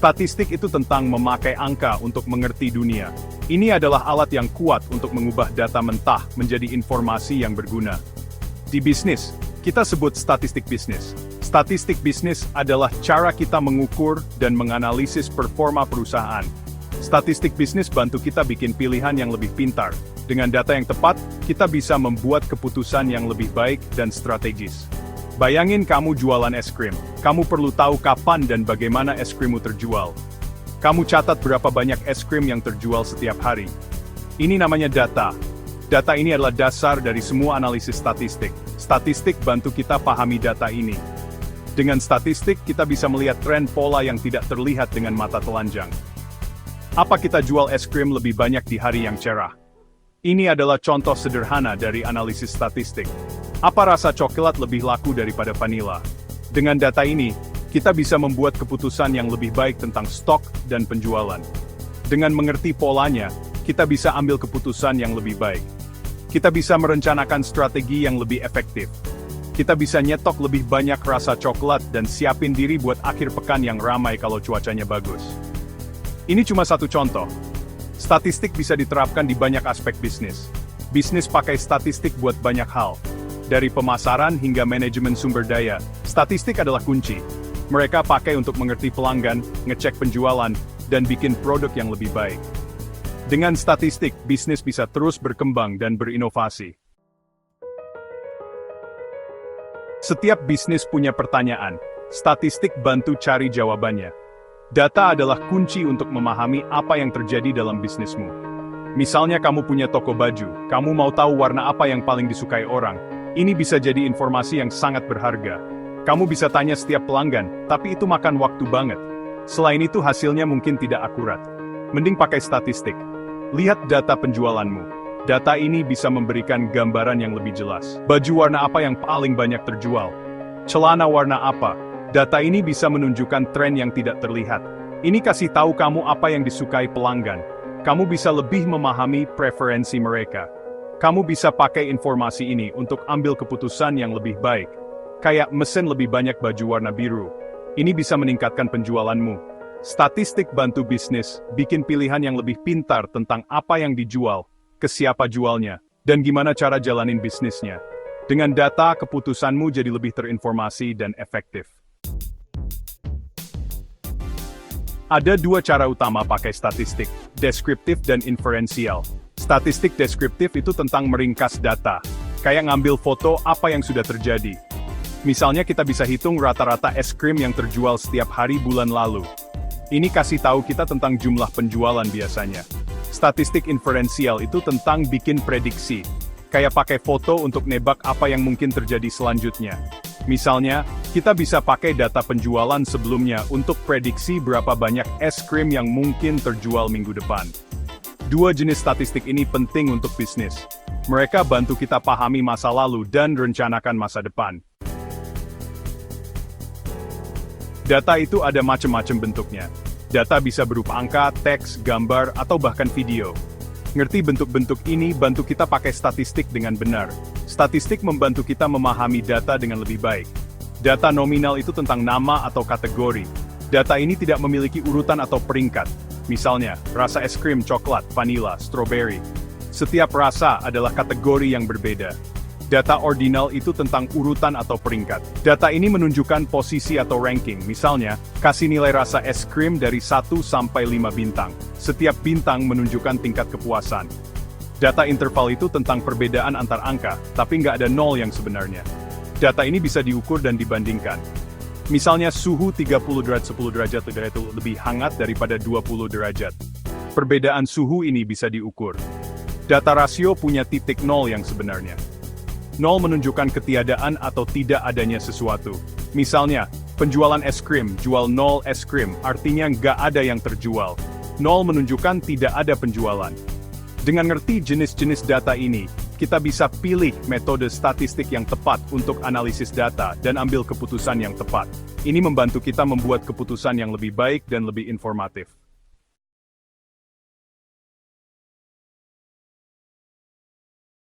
Statistik itu tentang memakai angka untuk mengerti dunia. Ini adalah alat yang kuat untuk mengubah data mentah menjadi informasi yang berguna. Di bisnis, kita sebut statistik bisnis. Statistik bisnis adalah cara kita mengukur dan menganalisis performa perusahaan. Statistik bisnis bantu kita bikin pilihan yang lebih pintar. Dengan data yang tepat, kita bisa membuat keputusan yang lebih baik dan strategis. Bayangin kamu jualan es krim. Kamu perlu tahu kapan dan bagaimana es krimmu terjual. Kamu catat berapa banyak es krim yang terjual setiap hari. Ini namanya data. Data ini adalah dasar dari semua analisis statistik. Statistik bantu kita pahami data ini. Dengan statistik, kita bisa melihat tren pola yang tidak terlihat dengan mata telanjang. Apa kita jual es krim lebih banyak di hari yang cerah? Ini adalah contoh sederhana dari analisis statistik. Apa rasa coklat lebih laku daripada vanila? Dengan data ini, kita bisa membuat keputusan yang lebih baik tentang stok dan penjualan. Dengan mengerti polanya, kita bisa ambil keputusan yang lebih baik. Kita bisa merencanakan strategi yang lebih efektif. Kita bisa nyetok lebih banyak rasa coklat dan siapin diri buat akhir pekan yang ramai kalau cuacanya bagus. Ini cuma satu contoh. Statistik bisa diterapkan di banyak aspek bisnis. Bisnis pakai statistik buat banyak hal. Dari pemasaran hingga manajemen sumber daya, statistik adalah kunci. Mereka pakai untuk mengerti pelanggan, ngecek penjualan, dan bikin produk yang lebih baik. Dengan statistik, bisnis bisa terus berkembang dan berinovasi. Setiap bisnis punya pertanyaan. Statistik bantu cari jawabannya. Data adalah kunci untuk memahami apa yang terjadi dalam bisnismu. Misalnya kamu punya toko baju, kamu mau tahu warna apa yang paling disukai orang. Ini bisa jadi informasi yang sangat berharga. Kamu bisa tanya setiap pelanggan, tapi itu makan waktu banget. Selain itu hasilnya mungkin tidak akurat. Mending pakai statistik. Lihat data penjualanmu. Data ini bisa memberikan gambaran yang lebih jelas. Baju warna apa yang paling banyak terjual? Celana warna apa? Data ini bisa menunjukkan tren yang tidak terlihat. Ini kasih tahu kamu apa yang disukai pelanggan. Kamu bisa lebih memahami preferensi mereka. Kamu bisa pakai informasi ini untuk ambil keputusan yang lebih baik. Kayak mesin lebih banyak baju warna biru. Ini bisa meningkatkan penjualanmu. Statistik bantu bisnis, bikin pilihan yang lebih pintar tentang apa yang dijual, ke siapa jualnya, dan gimana cara jalanin bisnisnya. Dengan data, keputusanmu jadi lebih terinformasi dan efektif. Ada dua cara utama pakai statistik, deskriptif dan inferensial. Statistik deskriptif itu tentang meringkas data, kayak ngambil foto apa yang sudah terjadi. Misalnya kita bisa hitung rata-rata es krim yang terjual setiap hari bulan lalu. Ini kasih tahu kita tentang jumlah penjualan biasanya. Statistik inferensial itu tentang bikin prediksi, kayak pakai foto untuk nebak apa yang mungkin terjadi selanjutnya. Misalnya, kita bisa pakai data penjualan sebelumnya untuk prediksi berapa banyak es krim yang mungkin terjual minggu depan. Dua jenis statistik ini penting untuk bisnis. Mereka bantu kita pahami masa lalu dan rencanakan masa depan. Data itu ada macam-macam bentuknya. Data bisa berupa angka, teks, gambar, atau bahkan video. Ngerti bentuk-bentuk ini bantu kita pakai statistik dengan benar. Statistik membantu kita memahami data dengan lebih baik. Data nominal itu tentang nama atau kategori. Data ini tidak memiliki urutan atau peringkat. Misalnya, rasa es krim coklat, vanila, strawberry. Setiap rasa adalah kategori yang berbeda. Data ordinal itu tentang urutan atau peringkat. Data ini menunjukkan posisi atau ranking. Misalnya, kasih nilai rasa es krim dari 1 sampai 5 bintang. Setiap bintang menunjukkan tingkat kepuasan. Data interval itu tentang perbedaan antar angka, tapi nggak ada nol yang sebenarnya. Data ini bisa diukur dan dibandingkan. Misalnya suhu 30 derajat 10 derajat itu lebih hangat daripada 20 derajat. Perbedaan suhu ini bisa diukur. Data rasio punya titik nol yang sebenarnya. Nol menunjukkan ketiadaan atau tidak adanya sesuatu. Misalnya, penjualan es krim, jual 0 es krim, artinya nggak ada yang terjual. Nol menunjukkan tidak ada penjualan. Dengan ngerti jenis-jenis data ini, kita bisa pilih metode statistik yang tepat untuk analisis data dan ambil keputusan yang tepat. Ini membantu kita membuat keputusan yang lebih baik dan lebih informatif.